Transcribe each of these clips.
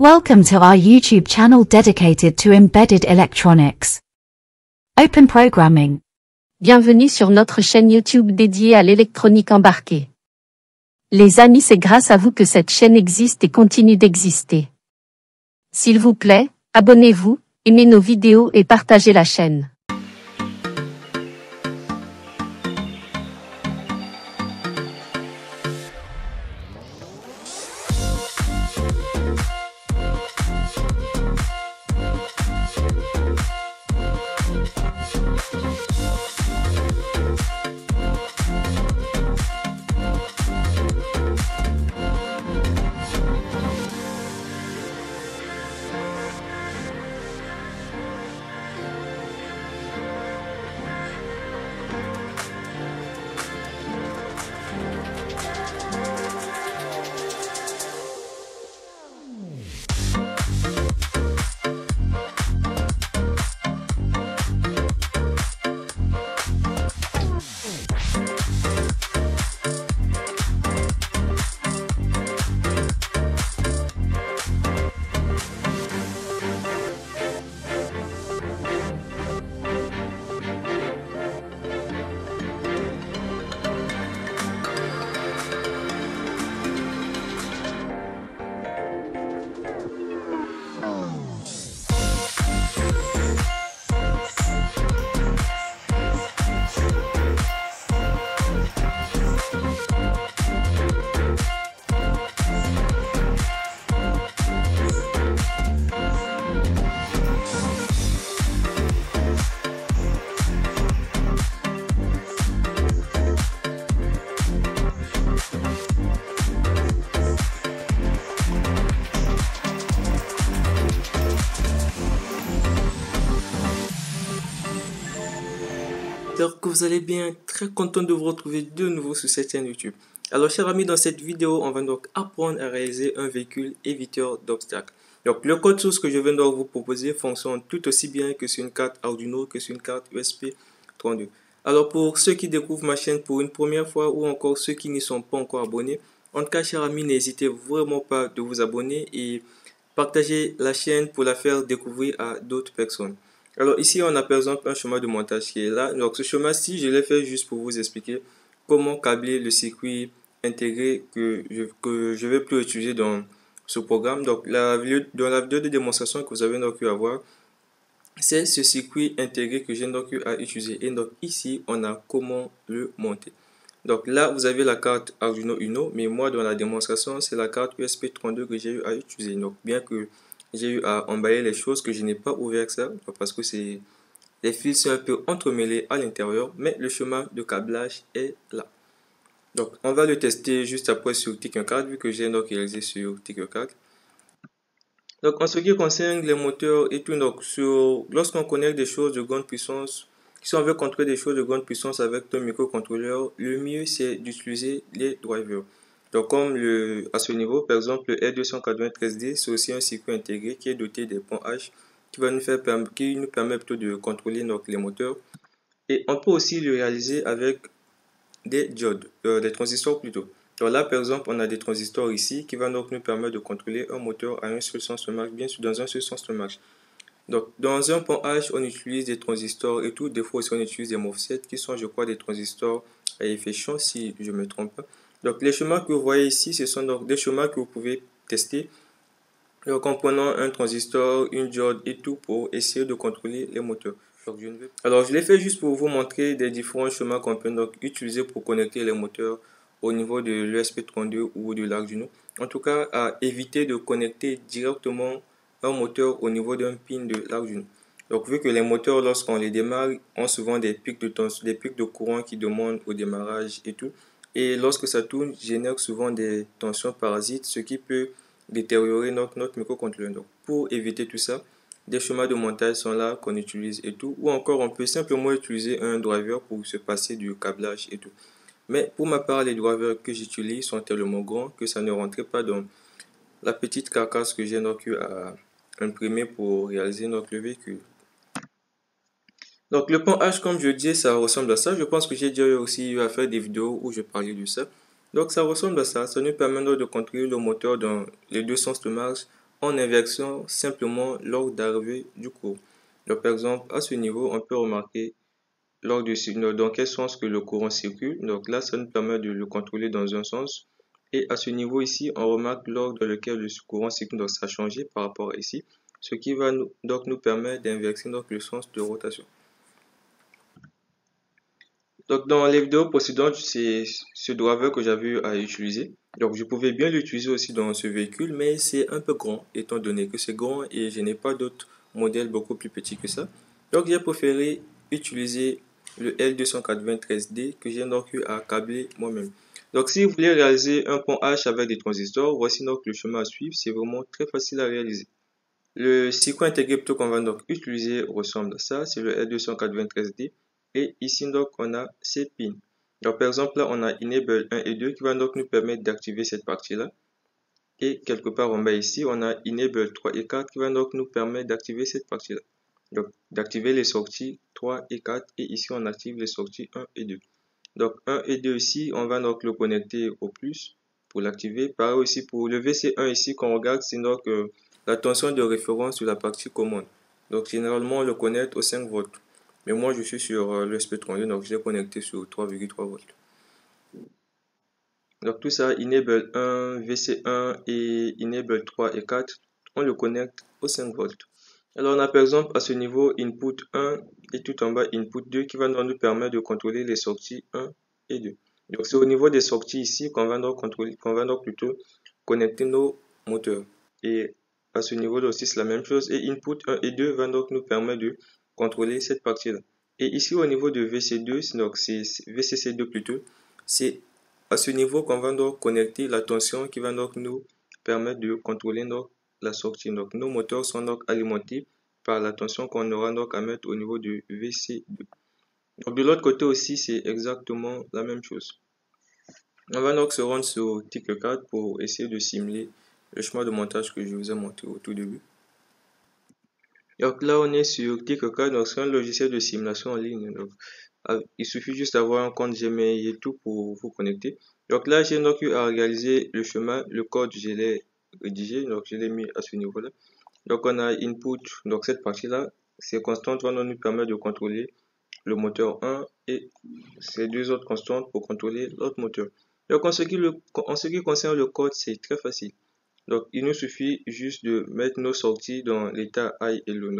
Welcome to our YouTube channel dedicated to embedded electronics. Open Programming. Bienvenue sur notre chaîne YouTube dédiée à l'électronique embarquée. Les amis, c'est grâce à vous que cette chaîne existe et continue d'exister. S'il vous plaît, abonnez-vous, aimez nos vidéos et partagez la chaîne. J'espère que vous allez bien, très content de vous retrouver de nouveau sur cette chaîne YouTube. Alors chers amis, dans cette vidéo, on va donc apprendre à réaliser un véhicule éviteur d'obstacles. Donc le code source que je viens donc vous proposer fonctionne tout aussi bien que sur une carte Arduino, que sur une carte ESP32. Alors pour ceux qui découvrent ma chaîne pour une première fois ou encore ceux qui n'y sont pas encore abonnés, en tout cas chers amis, n'hésitez vraiment pas de vous abonner et partager la chaîne pour la faire découvrir à d'autres personnes. Alors ici on a par exemple un schéma de montage qui est là. Donc ce schéma-ci je l'ai fait juste pour vous expliquer comment câbler le circuit intégré que je vais plus utiliser dans ce programme. Donc dans la vidéo de démonstration que vous avez donc eu à voir, c'est ce circuit intégré que j'ai donc eu à utiliser. Et donc ici on a comment le monter. Donc là vous avez la carte Arduino Uno, mais moi dans la démonstration c'est la carte ESP32 que j'ai eu à utiliser. Donc bien que j'ai eu à emballer les choses, que je n'ai pas ouvert ça parce que les fils sont un peu entremêlés à l'intérieur, mais le chemin de câblage est là. Donc on va le tester juste après sur Tinkercad, vu que j'ai donc réalisé sur Tinkercad. Donc en ce qui concerne les moteurs et tout, donc lorsqu'on connecte des choses de grande puissance, si on veut contrôler des choses de grande puissance avec un microcontrôleur, le mieux c'est d'utiliser les drivers. Donc comme à ce niveau, par exemple, le R293D, c'est aussi un circuit intégré qui est doté des ponts H qui nous permet plutôt de contrôler donc, les moteurs. Et on peut aussi le réaliser avec des diodes, des transistors plutôt. Donc là, par exemple, on a des transistors ici qui vont donc nous permettre de contrôler un moteur à un seul sens de marche, bien sûr dans un seul sens de marche. Donc dans un pont H, on utilise des transistors et tout. Des fois aussi, on utilise des MOSFET qui sont, je crois, des transistors à effet champ, si je ne me trompe pas. Donc les chemins que vous voyez ici, ce sont donc des chemins que vous pouvez tester donc, en prenant un transistor, une diode et tout pour essayer de contrôler les moteurs. Alors je l'ai fait juste pour vous montrer des différents chemins qu'on peut donc utiliser pour connecter les moteurs au niveau de l'ESP32 ou de l'Arduino. En tout cas, à éviter de connecter directement un moteur au niveau d'un pin de l'Arduino. Donc vu que les moteurs, lorsqu'on les démarre, ont souvent des pics de courant qui demandent au démarrage et tout. Et lorsque ça tourne, génère souvent des tensions parasites, ce qui peut détériorer notre microcontrôleur. Donc, pour éviter tout ça, des schémas de montage sont là qu'on utilise et tout. Ou encore, on peut simplement utiliser un driver pour se passer du câblage et tout. Mais pour ma part, les drivers que j'utilise sont tellement grands que ça ne rentrait pas dans la petite carcasse que j'ai donc eu à imprimer pour réaliser notre véhicule. Donc le pont H, comme je disais, ça ressemble à ça. Je pense que j'ai déjà aussi eu à faire des vidéos où je parlais de ça. Donc ça ressemble à ça. Ça nous permet de contrôler le moteur dans les deux sens de marche en inversant simplement l'ordre d'arrivée du courant. Donc par exemple, à ce niveau, on peut remarquer dans quel sens que le courant circule. Donc là, ça nous permet de le contrôler dans un sens. Et à ce niveau ici, on remarque l'ordre dans lequel le courant circule, donc ça a changé par rapport à ici, ce qui va nous permettre d'inverser le sens de rotation. Donc dans les vidéos précédentes, c'est ce driver que j'avais eu à utiliser. Donc je pouvais bien l'utiliser aussi dans ce véhicule, mais c'est un peu grand, étant donné que c'est grand et je n'ai pas d'autres modèles beaucoup plus petits que ça. Donc j'ai préféré utiliser le L293D que j'ai donc eu à câbler moi-même. Donc si vous voulez réaliser un pont H avec des transistors, voici donc le chemin à suivre. C'est vraiment très facile à réaliser. Le circuit intégré plutôt qu'on va donc utiliser ressemble à ça, c'est le L293D. Et ici donc on a ces pins. Donc par exemple là on a Enable 1 et 2 qui va donc nous permettre d'activer cette partie-là. Et quelque part en bas ici on a Enable 3 et 4 qui va donc nous permettre d'activer cette partie-là. Donc d'activer les sorties 3 et 4 et ici on active les sorties 1 et 2. Donc 1 et 2 ici on va donc le connecter au plus pour l'activer. Pareil aussi pour le VC1 ici qu'on regarde, c'est donc la tension de référence sur la partie commande. Donc généralement on le connecte au 5 volts. Mais moi je suis sur le SP32, donc je l'ai connecté sur 3,3 volts. Donc tout ça, Enable 1, VC1 et Enable 3 et 4, on le connecte au 5 volts. Alors on a par exemple à ce niveau Input 1 et tout en bas Input 2 qui va nous permettre de contrôler les sorties 1 et 2. Donc c'est au niveau des sorties ici qu'on va donc plutôt connecter nos moteurs. Et à ce niveau là aussi c'est la même chose. Et Input 1 et 2 va donc nous permettre de contrôler cette partie là. Et ici au niveau de VC2, donc c'est VCC2 plutôt, c'est à ce niveau qu'on va donc connecter la tension qui va donc nous permettre de contrôler la sortie. Donc nos moteurs sont donc alimentés par la tension qu'on aura donc à mettre au niveau de VC2. Donc de l'autre côté aussi c'est exactement la même chose. On va donc se rendre sur TIC 4 pour essayer de simuler le chemin de montage que je vous ai montré au tout début. Donc là on est sur TIC 4, donc c'est un logiciel de simulation en ligne. Donc, il suffit juste d'avoir un compte Gmail et tout pour vous connecter. Donc là j'ai donc eu à réaliser le chemin, le code je l'ai rédigé, donc je l'ai mis à ce niveau là. Donc on a input, donc cette partie là, ces constantes vont nous permettre de contrôler le moteur 1 et ces deux autres constantes pour contrôler l'autre moteur. Donc en ce qui concerne le code, c'est très facile. Donc il nous suffit juste de mettre nos sorties dans l'état high et low.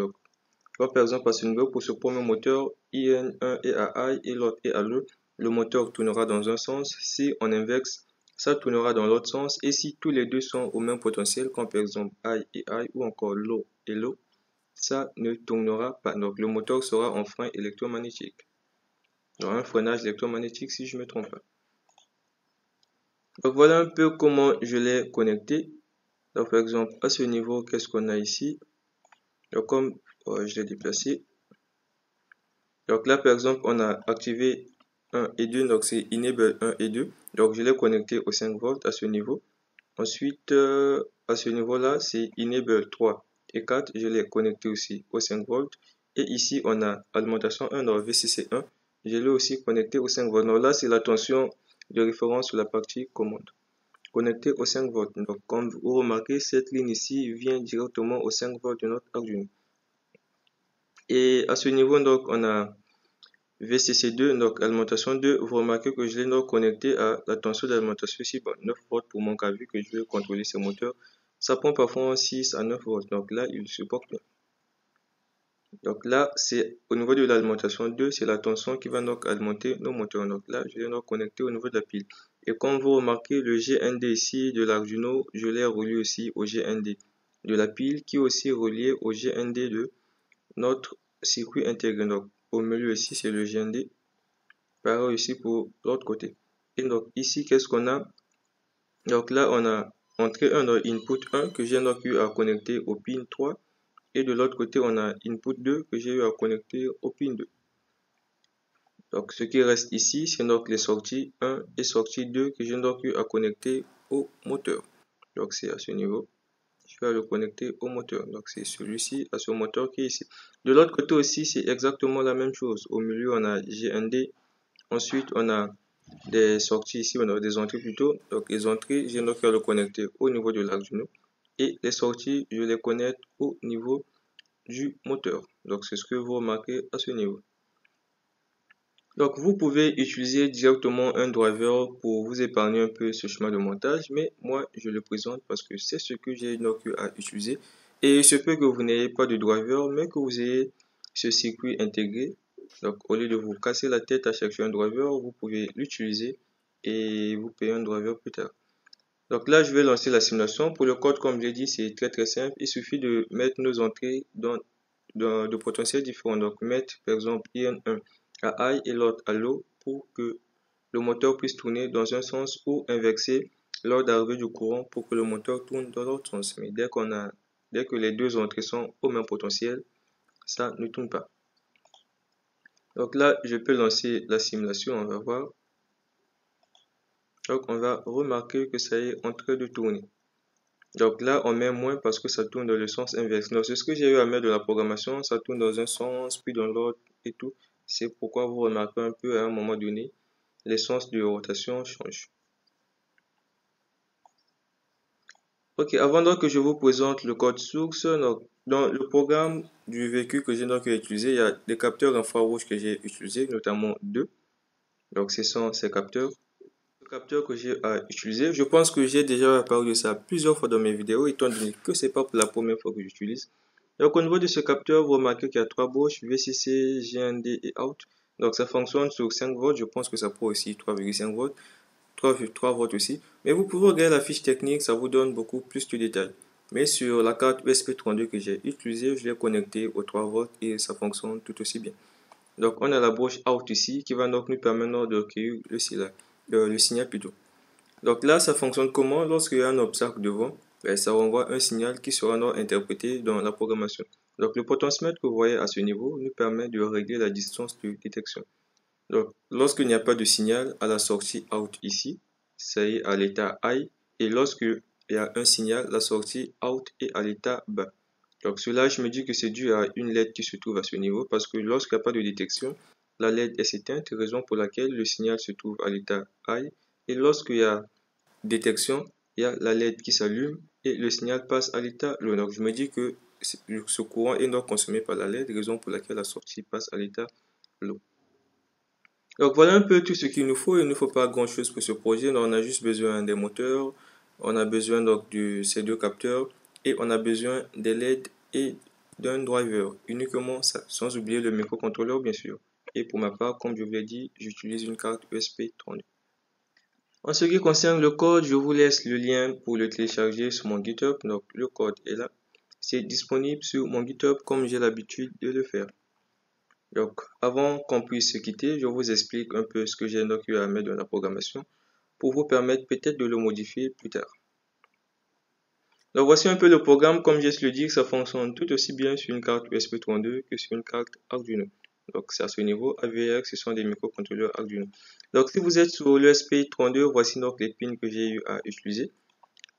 Donc par exemple à ce niveau, pour ce premier moteur, IN1 est à high et l'autre est à low, le moteur tournera dans un sens. Si on inverse, ça tournera dans l'autre sens. Et si tous les deux sont au même potentiel, comme par exemple high et high ou encore low et low, ça ne tournera pas. Donc le moteur sera en frein électromagnétique. Donc un freinage électromagnétique si je ne me trompe pas. Donc voilà un peu comment je l'ai connecté. Donc par exemple à ce niveau, qu'est-ce qu'on a ici? Donc comme je l'ai déplacé. Donc là par exemple on a activé 1 et 2, donc c'est Enable 1 et 2. Donc je l'ai connecté au 5 volts à ce niveau. Ensuite à ce niveau là c'est Enable 3 et 4, je l'ai connecté aussi au 5 volts. Et ici on a alimentation 1 dans VCC1, je l'ai aussi connecté au 5 volts. Donc là c'est la tension de référence sur la partie commande, connecté au 5 volts. Donc comme vous remarquez, cette ligne ici vient directement au 5 volts de notre Arduino. Et à ce niveau donc on a VCC2, donc alimentation 2, vous remarquez que je l'ai donc connecté à la tension d'alimentation ici, 9 volts pour mon cas, vu que je vais contrôler ces moteurs. Ça prend parfois 6 à 9 volts, donc là il supporte bien. Donc là c'est au niveau de l'alimentation 2, c'est la tension qui va donc alimenter nos moteurs. Donc là je l'ai donc connecté au niveau de la pile. Et comme vous remarquez, le GND ici de l'Arduino, je l'ai relié aussi au GND de la pile, qui est aussi relié au GND de notre circuit intégré. Donc au milieu ici c'est le GND, pareil ici pour l'autre côté. Et donc ici qu'est-ce qu'on a? Donc là on a entrée 1 dans input 1 que j'ai donc eu à connecter au pin 3, et de l'autre côté on a input 2 que j'ai eu à connecter au pin 2. Donc ce qui reste ici c'est donc les sorties 1 et sortie 2 que j'ai donc eu à connecter au moteur. Donc c'est à ce niveau, je vais le connecter au moteur. Donc c'est celui-ci à ce moteur qui est ici. De l'autre côté aussi c'est exactement la même chose. Au milieu on a GND. Ensuite on a des sorties ici, on a des entrées plutôt. Donc les entrées, j'ai donc à le connecter au niveau de l'Arduino. et les sorties, je les connecte au niveau du moteur. Donc c'est ce que vous remarquez à ce niveau. Donc vous pouvez utiliser directement un driver pour vous épargner un peu ce chemin de montage, mais moi je le présente parce que c'est ce que j'ai donc eu à utiliser. Et il se peut que vous n'ayez pas de driver, mais que vous ayez ce circuit intégré. Donc au lieu de vous casser la tête à chercher un driver, vous pouvez l'utiliser et vous payer un driver plus tard. Donc là je vais lancer la simulation. Pour le code, comme je l'ai dit, c'est très simple. Il suffit de mettre nos entrées dans de potentiels différents. Donc mettre par exemple IN1 à I et l'autre à low pour que le moteur puisse tourner dans un sens ou inverser lors d'arrivée du courant pour que le moteur tourne dans l'autre sens. Mais dès que les deux entrées sont au même potentiel, ça ne tourne pas. Donc là, je peux lancer la simulation, on va voir. Donc on va remarquer que ça est en train de tourner. Donc là, on met moins parce que ça tourne dans le sens inverse. Donc c'est ce que j'ai eu à mettre de la programmation, ça tourne dans un sens, puis dans l'autre et tout. C'est pourquoi vous remarquez un peu à un moment donné, les sens de rotation changent. Ok, avant donc que je vous présente le code source, donc, dans le programme du véhicule que j'ai donc utilisé, il y a des capteurs infrarouges que j'ai utilisés, notamment deux. Donc ce sont ces capteurs. Le capteur que j'ai utilisé, je pense que j'ai déjà parlé de ça plusieurs fois dans mes vidéos, étant donné que c'est pas pour la première fois que j'utilise. Donc au niveau de ce capteur, vous remarquez qu'il y a trois broches, VCC, GND et out. Donc ça fonctionne sur 5 volts, je pense que ça prend aussi 3,5 volts. 3 volts aussi. Mais vous pouvez regarder la fiche technique, ça vous donne beaucoup plus de détails. Mais sur la carte ESP32 que j'ai utilisée, je l'ai connectée aux 3 volts et ça fonctionne tout aussi bien. Donc on a la broche out ici qui va donc nous permettre de recueillir le signal plutôt. Donc là, ça fonctionne comment? Lorsqu'il y a un obstacle devant, ça renvoie un signal qui sera donc interprété dans la programmation. Donc le potentiomètre que vous voyez à ce niveau nous permet de régler la distance de détection. Donc, lorsqu'il n'y a pas de signal à la sortie out ici, ça est à l'état high. Et lorsqu'il y a un signal, la sortie out est à l'état bas. Donc, cela, je me dis que c'est dû à une LED qui se trouve à ce niveau parce que lorsqu'il n'y a pas de détection, la LED est éteinte, raison pour laquelle le signal se trouve à l'état high. Et lorsqu'il y a détection, il y a la LED qui s'allume et le signal passe à l'état low. Donc, je me dis que ce courant est donc consommé par la LED, raison pour laquelle la sortie passe à l'état low. Donc voilà un peu tout ce qu'il nous faut. Il ne nous faut pas grand chose pour ce projet. Donc, on a juste besoin des moteurs, on a besoin donc de ces deux capteurs et on a besoin des LED et d'un driver. Uniquement ça, sans oublier le microcontrôleur bien sûr. Et pour ma part, comme je vous l'ai dit, j'utilise une carte ESP32. En ce qui concerne le code, je vous laisse le lien pour le télécharger sur mon GitHub. Donc le code est là. C'est disponible sur mon GitHub comme j'ai l'habitude de le faire. Donc, avant qu'on puisse se quitter, je vous explique un peu ce que j'ai donc eu à mettre dans la programmation pour vous permettre peut-être de le modifier plus tard. Donc, voici un peu le programme. Comme je le dis, ça fonctionne tout aussi bien sur une carte ESP32 que sur une carte Arduino. Donc, c'est à ce niveau. AVX, ce sont des microcontrôleurs Arduino. Donc, si vous êtes sur l'ESP32, voici donc les pins que j'ai eu à utiliser.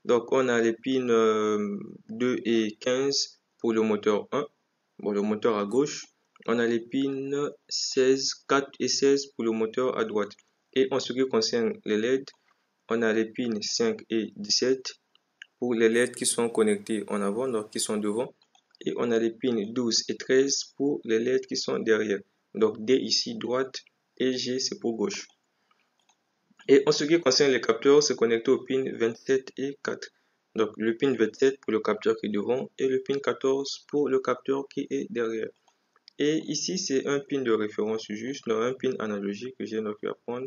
Donc, on a les pins 2 et 15 pour le moteur 1. Bon, le moteur à gauche. On a les pins 16, 4 et 16 pour le moteur à droite. Et en ce qui concerne les LED, on a les pins 5 et 17 pour les LED qui sont connectés en avant, donc qui sont devant. Et on a les pins 12 et 13 pour les LED qui sont derrière. Donc D ici droite et G c'est pour gauche. Et en ce qui concerne les capteurs, c'est connecté aux pins 27 et 4. Donc le pin 27 pour le capteur qui est devant et le pin 14 pour le capteur qui est derrière. Et ici, c'est un pin de référence juste, non, un pin analogique que j'ai donc à prendre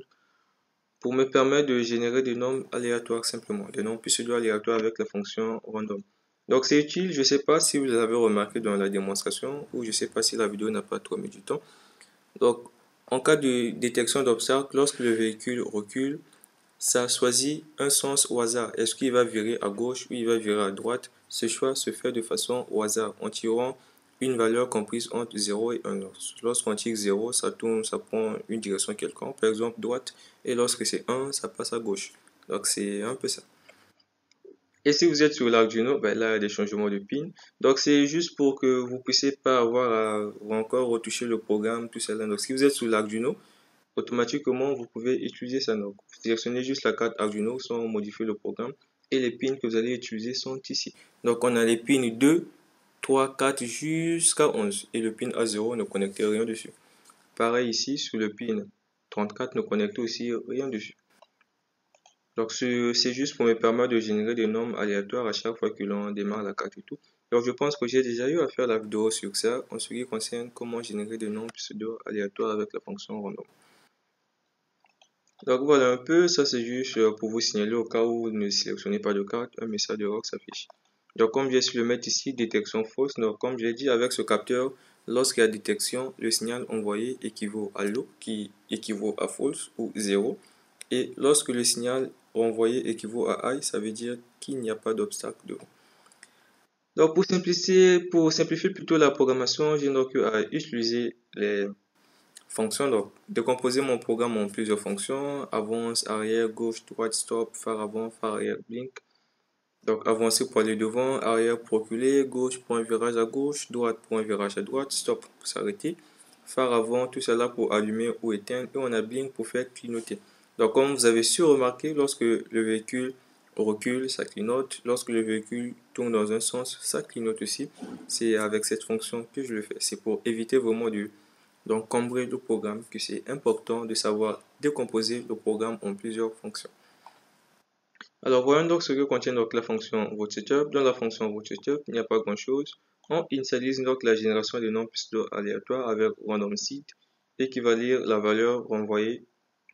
pour me permettre de générer des nombres aléatoires simplement, des nombres pseudo-aléatoires avec la fonction random. Donc c'est utile, je ne sais pas si vous l'avez remarqué dans la démonstration ou je ne sais pas si la vidéo n'a pas trop mis du temps. Donc en cas de détection d'obstacle, lorsque le véhicule recule, ça choisit un sens au hasard. Est-ce qu'il va virer à gauche ou il va virer à droite? Ce choix se fait de façon au hasard en tirant une valeur comprise entre 0 et 1. Lorsqu'on tire 0, ça tourne, ça prend une direction quelconque, par exemple droite, et lorsque c'est 1, ça passe à gauche. Donc c'est un peu ça. Et si vous êtes sur l'Arduino, là il y a des changements de pin. Donc c'est juste pour que vous puissiez pas avoir à encore retoucher le programme, tout ça. Donc si vous êtes sur l'Arduino, automatiquement vous pouvez utiliser ça. Donc vous sélectionnez juste la carte Arduino sans modifier le programme et les pins que vous allez utiliser sont ici. Donc on a les pins 2, 3, 4 jusqu'à 11 et le pin A0 ne connecte rien dessus. Pareil ici sur le pin 34 ne connecte aussi rien dessus. Donc c'est juste pour me permettre de générer des nombres aléatoires à chaque fois que l'on démarre la carte et tout. Donc je pense que j'ai déjà eu à faire la vidéo sur ça en ce qui concerne comment générer des nombres pseudo aléatoires avec la fonction random. Donc voilà un peu, ça c'est juste pour vous signaler au cas où vous ne sélectionnez pas de carte, un message d'erreur s'affiche. Donc comme je vais le mettre ici, détection fausse, donc comme je l'ai dit avec ce capteur, lorsqu'il y a détection, le signal envoyé équivaut à low qui équivaut à false ou 0. Et lorsque le signal renvoyé équivaut à high, ça veut dire qu'il n'y a pas d'obstacle devant. Donc pour simplifier plutôt la programmation, j'ai donc à utiliser les fonctions. Donc décomposer mon programme en plusieurs fonctions: avance, arrière, gauche, droite, stop, phare avant, phare arrière, blink. Donc avancer pour aller devant, arrière pour reculer, gauche pour un virage à gauche, droite pour un virage à droite, stop pour s'arrêter, phare avant, tout cela pour allumer ou éteindre, et on a blink pour faire clignoter. Donc comme vous avez su remarquer, lorsque le véhicule recule, ça clignote. Lorsque le véhicule tourne dans un sens, ça clignote aussi. C'est avec cette fonction que je le fais. C'est pour éviter vraiment de combrer le programme, que c'est important de savoir décomposer le programme en plusieurs fonctions. Alors voyons donc ce que contient donc la fonction roadsetup. Dans la fonction roadsetup, il n'y a pas grand chose. On initialise donc la génération des nombres pseudo aléatoires avec random seed et qui va lire la valeur renvoyée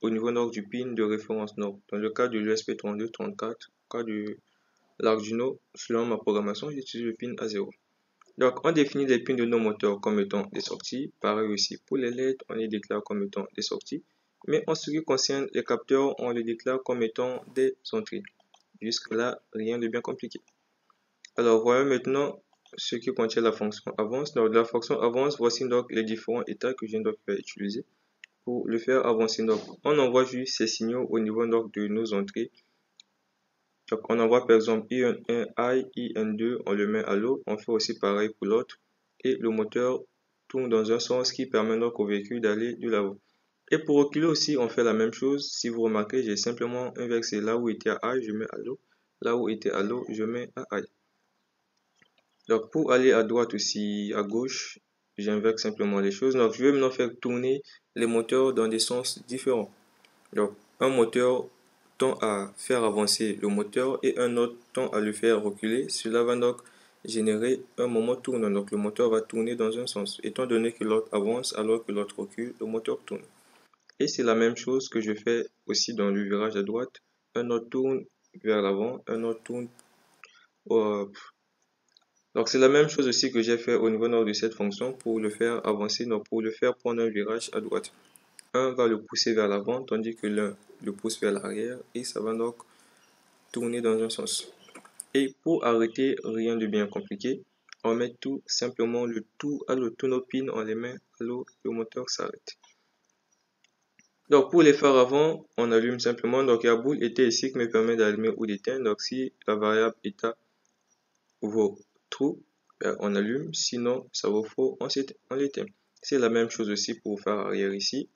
au niveau donc du pin de référence node. Dans le cas de l'ESP3234, au cas de l'Arduino, selon ma programmation, j'utilise le pin A0. Donc on définit les pins de nos moteurs comme étant des sorties. Pareil aussi pour les LED, on les déclare comme étant des sorties. Mais en ce qui concerne les capteurs, on les déclare comme étant des entrées. Jusque là, rien de bien compliqué. Alors voyons maintenant ce qui contient la fonction avance. Donc la fonction avance, voici donc les différents états que je viens donc utiliser pour le faire avancer. Donc on envoie juste ces signaux au niveau donc de nos entrées. Donc on envoie par exemple IN1, IN2, on le met à l'eau. On fait aussi pareil pour l'autre. Et le moteur tourne dans un sens qui permet donc au véhicule d'aller de l'avant. Et pour reculer aussi, on fait la même chose. Si vous remarquez, j'ai simplement inversé. Là où était à I, je mets à l'eau. Là où était à l'eau, je mets à I. Donc pour aller à droite aussi, à gauche, j'inverse simplement les choses. Donc je vais maintenant faire tourner les moteurs dans des sens différents. Donc un moteur tend à faire avancer le moteur et un autre tend à le faire reculer. Cela va donc générer un moment tournant. Donc le moteur va tourner dans un sens. Étant donné que l'autre avance alors que l'autre recule, le moteur tourne. Et c'est la même chose que je fais aussi dans le virage à droite. Un autre tourne vers l'avant, un autre tourne. Donc c'est la même chose aussi que j'ai fait au niveau de cette fonction pour le faire avancer, donc pour le faire prendre un virage à droite. Un va le pousser vers l'avant, tandis que l'un le pousse vers l'arrière, et ça va donc tourner dans un sens. Et pour arrêter, rien de bien compliqué, on met tout simplement le tout à l'eau, tous nos pins, on les met à l'eau, le moteur s'arrête. Donc pour les phares avant, on allume simplement. Donc il y a boule était ici qui me permet d'allumer ou d'éteindre. Donc si la variable état vaut true, on allume. Sinon ça vaut faux, on l'éteint. C'est la même chose aussi pour phare arrière ici.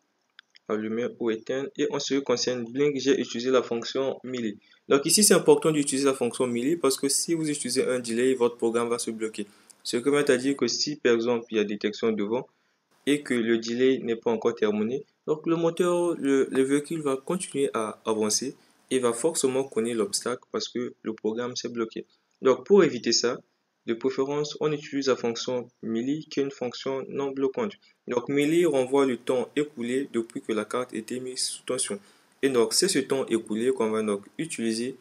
Allumer ou éteindre. Et en ce qui concerne blink, j'ai utilisé la fonction melee. Donc ici c'est important d'utiliser la fonction melee parce que si vous utilisez un delay, votre programme va se bloquer. Ce qui veut dire que si par exemple il y a détection devant et que le delay n'est pas encore terminé, donc le moteur, le véhicule va continuer à avancer et va forcément connaître l'obstacle parce que le programme s'est bloqué. Donc pour éviter ça, de préférence, on utilise la fonction melee qui est une fonction non bloquante. Donc melee renvoie le temps écoulé depuis que la carte était mise sous tension. Et donc c'est ce temps écoulé qu'on va donc utiliser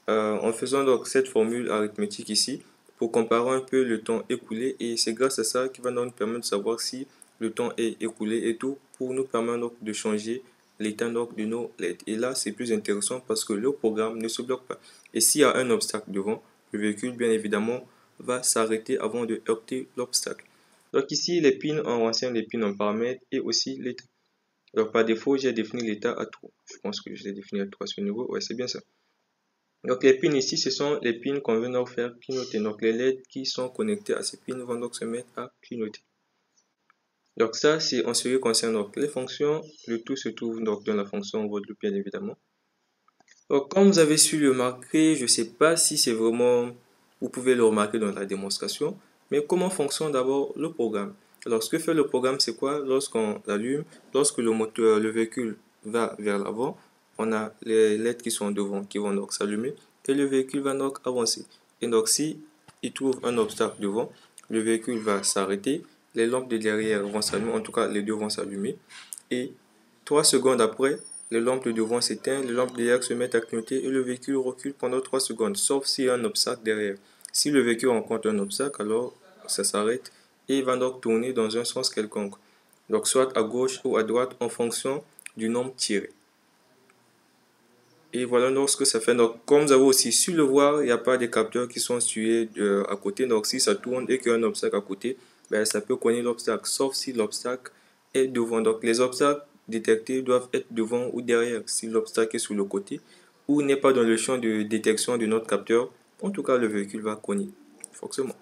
en faisant donc cette formule arithmétique ici pour comparer un peu le temps écoulé, et c'est grâce à ça qui va donc nous permettre de savoir si le temps est écoulé et tout, pour nous permettre donc de changer l'état donc de nos LED. Et là c'est plus intéressant parce que le programme ne se bloque pas. Et s'il y a un obstacle devant, le véhicule bien évidemment va s'arrêter avant de heurter l'obstacle. Donc ici les pins en renseigne les pins en paramètres et aussi l'état. Donc par défaut j'ai défini l'état à 3. Je pense que je l'ai défini à 3 sur le niveau. Ouais, c'est bien ça. Donc les pins ici, ce sont les pins qu'on vient donc faire clignoter. Donc les LED qui sont connectés à ces pins vont donc se mettre à clignoter. Donc ça, c'est en ce qui concerne donc les fonctions. Le tout se trouve donc dans la fonction Wordloop bien évidemment. Donc, comme vous avez su le remarquer, je ne sais pas si c'est vraiment, vous pouvez le remarquer dans la démonstration, mais comment fonctionne d'abord le programme? Alors, ce que fait le programme, c'est quoi? Lorsqu'on l'allume, lorsque le moteur, le véhicule va vers l'avant, on a les LED qui sont devant qui vont donc s'allumer et le véhicule va donc avancer. Et donc, si il trouve un obstacle devant, le véhicule va s'arrêter, les lampes de derrière vont s'allumer, en tout cas les deux vont s'allumer, et 3 secondes après, les lampes de devant s'éteignent, les lampes derrière se mettent à clignoter et le véhicule recule pendant 3 secondes, sauf s'il y a un obstacle derrière. Si le véhicule rencontre un obstacle, alors ça s'arrête et il va donc tourner dans un sens quelconque. Donc soit à gauche ou à droite en fonction du nombre tiré. Et voilà donc ce que ça fait. Donc comme vous avez aussi su le voir, il n'y a pas de capteurs qui sont situés à côté. Donc si ça tourne et qu'il y a un obstacle à côté, ben, ça peut cogner l'obstacle, sauf si l'obstacle est devant. Donc les obstacles détectés doivent être devant ou derrière si l'obstacle est sur le côté ou n'est pas dans le champ de détection de notre capteur. En tout cas, le véhicule va cogner, forcément.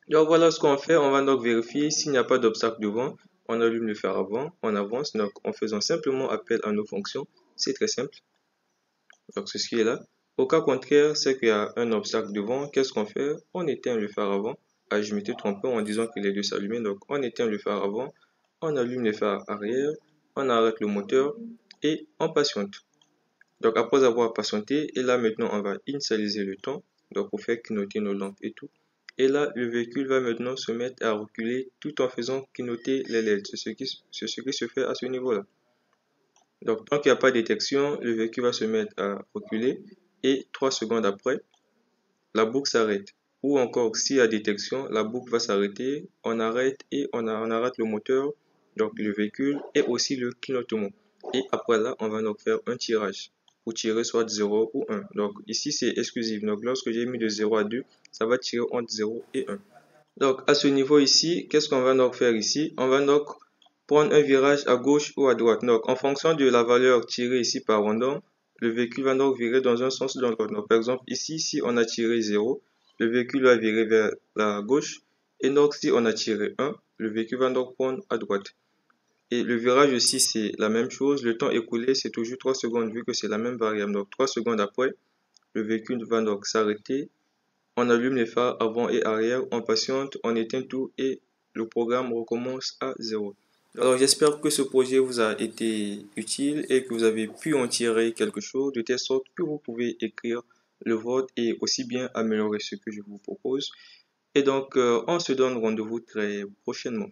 Donc voilà ce qu'on fait. On va donc vérifier s'il n'y a pas d'obstacle devant. On allume le fer avant, on avance donc en faisant simplement appel à nos fonctions. C'est très simple. Donc ceci est là. Au cas contraire, c'est qu'il y a un obstacle devant. Qu'est-ce qu'on fait? On éteint le phare avant. Ah, je m'étais trompé en disant que les deux s'allumaient. Donc on éteint le phare avant, on allume le phare arrière, on arrête le moteur et on patiente. Donc après avoir patienté, et là maintenant on va initialiser le temps. Donc pour faire clignoter nos lampes et tout. Et là, le véhicule va maintenant se mettre à reculer tout en faisant clignoter les LED. C'est ce qui se fait à ce niveau-là. Donc, tant qu'il n'y a pas de détection, le véhicule va se mettre à reculer et 3 secondes après, la boucle s'arrête. Ou encore, s'il y a détection, la boucle va s'arrêter, on arrête et on arrête le moteur, donc le véhicule et aussi le clignotement. Et après là, on va donc faire un tirage pour tirer soit 0 ou 1. Donc ici, c'est exclusif. Donc lorsque j'ai mis de 0 à 2, ça va tirer entre 0 et 1. Donc à ce niveau ici, qu'est-ce qu'on va donc faire ici? On va donc prendre un virage à gauche ou à droite. Donc en fonction de la valeur tirée ici par random, le véhicule va donc virer dans un sens ou dans l'autre. Donc par exemple ici, si on a tiré 0, le véhicule va virer vers la gauche. Et donc si on a tiré 1, le véhicule va donc prendre à droite. Et le virage aussi, c'est la même chose. Le temps écoulé, c'est toujours 3 secondes vu que c'est la même variable. Donc 3 secondes après, le véhicule va donc s'arrêter. On allume les phares avant et arrière, on patiente, on éteint tout et le programme recommence à 0. Alors j'espère que ce projet vous a été utile et que vous avez pu en tirer quelque chose de telle sorte que vous pouvez écrire le vôtre et aussi bien améliorer ce que je vous propose. Et donc on se donne rendez-vous très prochainement.